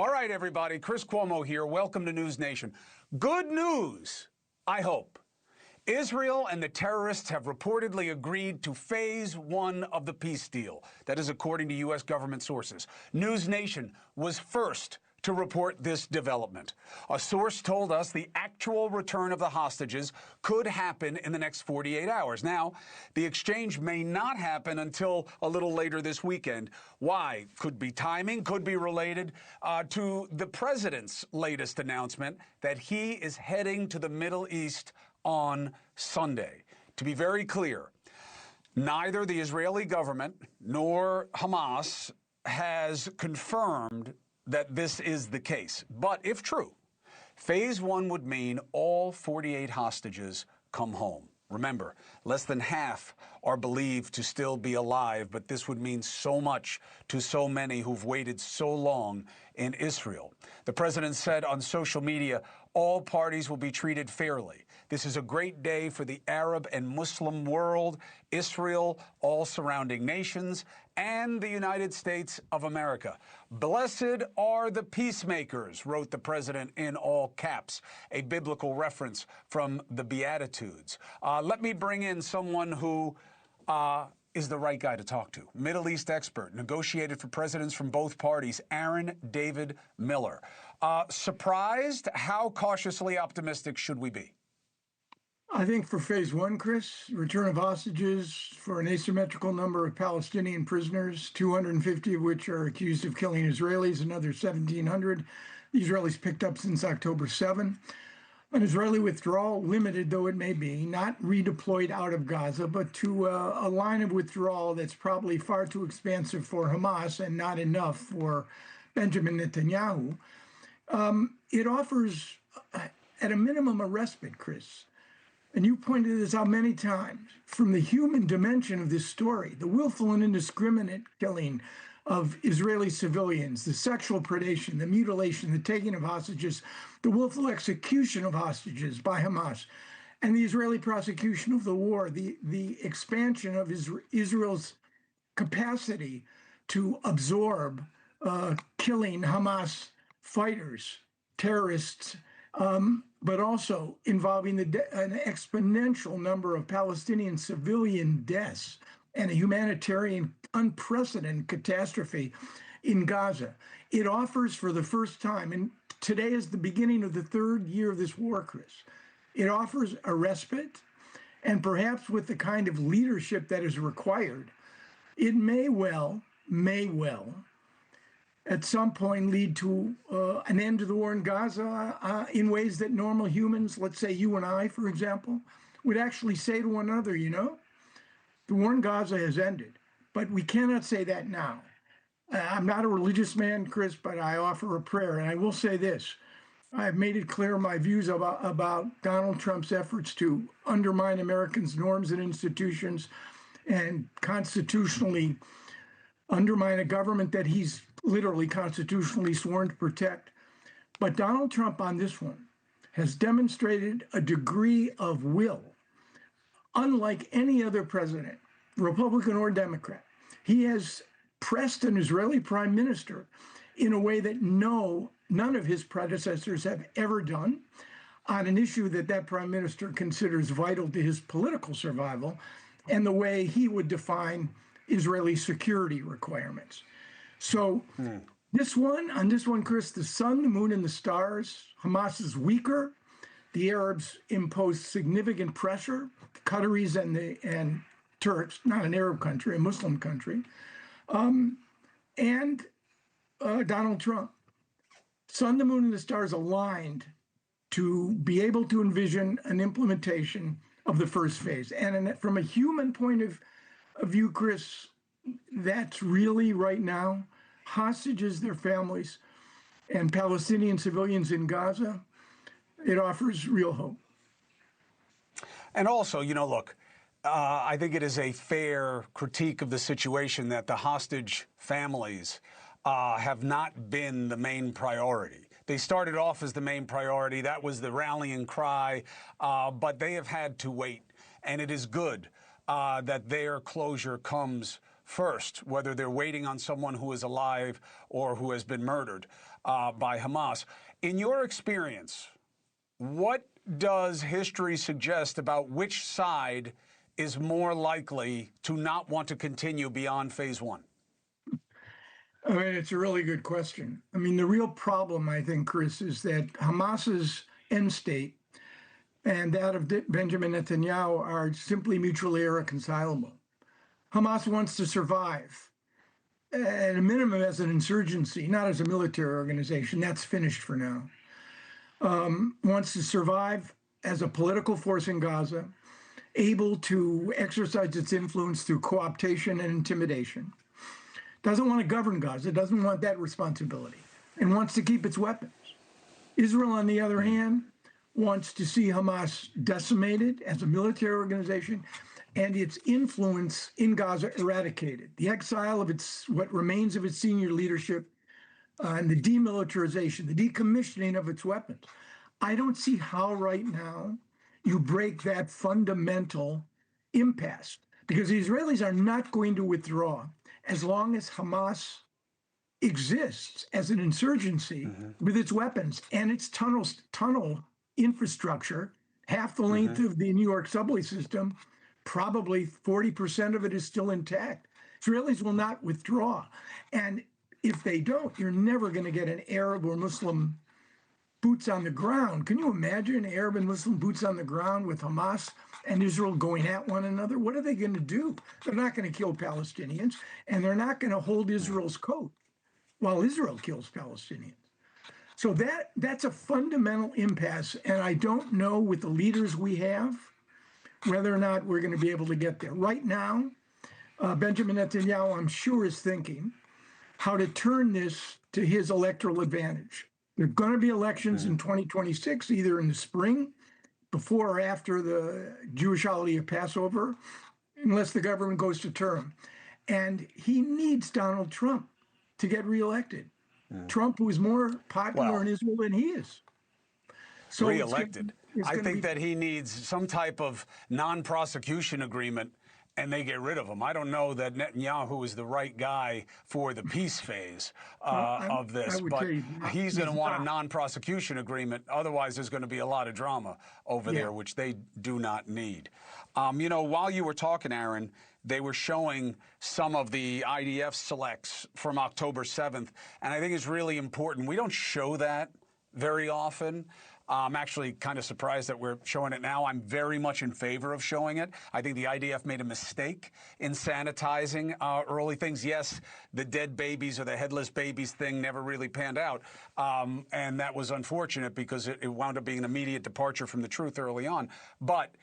All right, everybody. Chris Cuomo here. Welcome to NewsNation. Good news, I hope. Israel and the terrorists have reportedly agreed to phase one of the peace deal. That is according to U.S. government sources. NewsNation was first to report this development. A source told us the actual return of the hostages could happen in the next 48 hours. Now, the exchange may not happen until a little later this weekend. Why? Could be timing, could be related to the president's latest announcement that he is heading to the Middle East on Sunday. To be very clear, neither the Israeli government nor Hamas has confirmed that this is the case. But if true, phase one would mean all 48 hostages come home. Remember, less than half are believed to still be alive, but this would mean so much to so many who've waited so long in Israel. The president said on social media, all parties will be treated fairly. This is a great day for the Arab and Muslim world, Israel, all surrounding nations, and the United States of America. Blessed are the peacemakers, wrote the president in all caps, a biblical reference from the Beatitudes. Let me bring in someone who is the right guy to talk to. Middle East expert, negotiated for presidents from both parties, Aaron David Miller. Surprised? How cautiously optimistic should we be? I think for phase one, Chris, return of hostages for an asymmetrical number of Palestinian prisoners, 250 of which are accused of killing Israelis, another 1,700 the Israelis picked up since October 7. An Israeli withdrawal, limited though it may be, not redeployed out of Gaza, but to a line of withdrawal that's probably far too expansive for Hamas and not enough for Benjamin Netanyahu. It offers, at a minimum, a respite, Chris. And you pointed this out many times, from the human dimension of this story, the willful and indiscriminate killing of Israeli civilians, the sexual predation, the mutilation, the taking of hostages, the willful execution of hostages by Hamas, and the Israeli prosecution of the war, the expansion of Israel's capacity to absorb killing Hamas fighters, terrorists, but also involving an exponential number of Palestinian civilian deaths and a humanitarian unprecedented catastrophe in Gaza. It offers for the first time, and today is the beginning of the third year of this war, Chris. It offers a respite, and perhaps with the kind of leadership that is required, it may well, at some point lead to an end to the war in Gaza in ways that normal humans, let's say you and I, for example, would actually say to one another, you know, the war in Gaza has ended, but we cannot say that now. I'm not a religious man, Chris, but I offer a prayer, and I will say this. I've made it clear my views about Donald Trump's efforts to undermine Americans' norms and institutions and constitutionally undermine a government that he's literally constitutionally sworn to protect. But Donald Trump on this one has demonstrated a degree of will, unlike any other president, Republican or Democrat. He has pressed an Israeli prime minister in a way that none of his predecessors have ever done on an issue that prime minister considers vital to his political survival and the way he would define Israeli security requirements. So on this one, Chris, the sun, the moon, and the stars, Hamas is weaker. The Arabs imposed significant pressure, the Qataris and Turks, not an Arab country, a Muslim country, and Donald Trump. Sun, the moon, and the stars aligned to be able to envision an implementation of the first phase. And from a human point of view, Chris, that's really right now, hostages, their families, and Palestinian civilians in Gaza, it offers real hope. And also, you know, look, I think it is a fair critique of the situation that the hostage families have not been the main priority. They started off as the main priority. That was the rallying cry, but they have had to wait. And it is good that their closure comes first, whether they're waiting on someone who is alive or who has been murdered by Hamas. In your experience, what does history suggest about which side is more likely to not want to continue beyond phase one? I mean, it's a really good question. I mean, the real problem, I think, Chris, is that Hamas's end state and that of Benjamin Netanyahu are simply mutually irreconcilable. Hamas wants to survive, at a minimum as an insurgency, not as a military organization. That's finished for now. Wants to survive as a political force in Gaza, able to exercise its influence through co-optation and intimidation. Doesn't want to govern Gaza, doesn't want that responsibility, and wants to keep its weapons. Israel, on the other hand, wants to see Hamas decimated as a military organization and its influence in Gaza eradicated. The exile of what remains of its senior leadership and the demilitarization, the decommissioning of its weapons. I don't see how right now you break that fundamental impasse, because the Israelis are not going to withdraw as long as Hamas exists as an insurgency with its weapons and its tunnel infrastructure, half the length of the New York subway system. Probably 40% of it is still intact. Israelis will not withdraw. And if they don't, you're never going to get an Arab or Muslim boots on the ground. Can you imagine Arab and Muslim boots on the ground with Hamas and Israel going at one another? What are they going to do? They're not going to kill Palestinians, and they're not going to hold Israel's coat while Israel kills Palestinians. So that's a fundamental impasse, and I don't know with the leaders we have whether or not we're going to be able to get there. Right now, Benjamin Netanyahu, I'm sure, is thinking how to turn this to his electoral advantage. There are going to be elections in 2026, either in the spring, before or after the Jewish holiday of Passover, unless the government goes to term. And he needs Donald Trump to get reelected. Trump, who is more popular in Israel than he is. So reelected. I think that he needs some type of non-prosecution agreement, and they get rid of him. I don't know that Netanyahu is the right guy for the peace phase of this, but he's going to want a non-prosecution agreement. Otherwise, there's going to be a lot of drama over there, which they do not need. You know, while you were talking, Aaron, they were showing some of the IDF selects from October 7th, and I think it's really important. We don't show that very often. I'm actually kind of surprised that we're showing it now. I'm very much in favor of showing it. I think the IDF made a mistake in sanitizing early things. Yes, the dead babies or the headless babies thing never really panned out. And that was unfortunate because it wound up being an immediate departure from the truth early on. But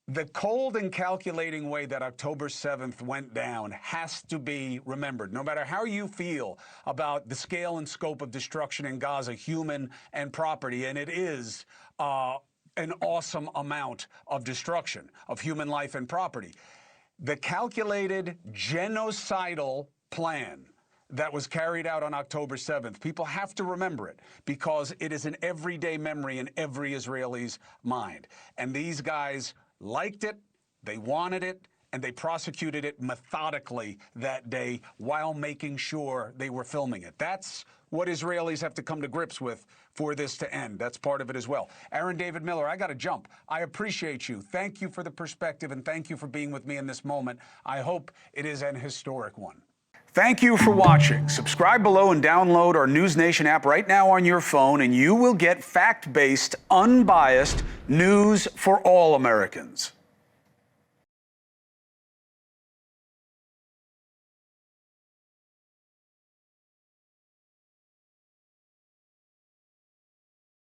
the cold and calculating way that October 7th went down has to be remembered. No matter how you feel about the scale and scope of destruction in Gaza, human and property, and it is an awesome amount of destruction of human life and property. The calculated genocidal plan that was carried out on October 7th, people have to remember it because it is an everyday memory in every Israeli's mind. And these guys liked it, they wanted it, and they prosecuted it methodically that day while making sure they were filming it. That's what Israelis have to come to grips with for this to end. That's part of it as well. Aaron David Miller, I got to jump. I appreciate you. Thank you for the perspective, and thank you for being with me in this moment. I hope it is an historic one. Thank you for watching. Subscribe below and download our NewsNation app right now on your phone, and you will get fact-based, unbiased news for all Americans.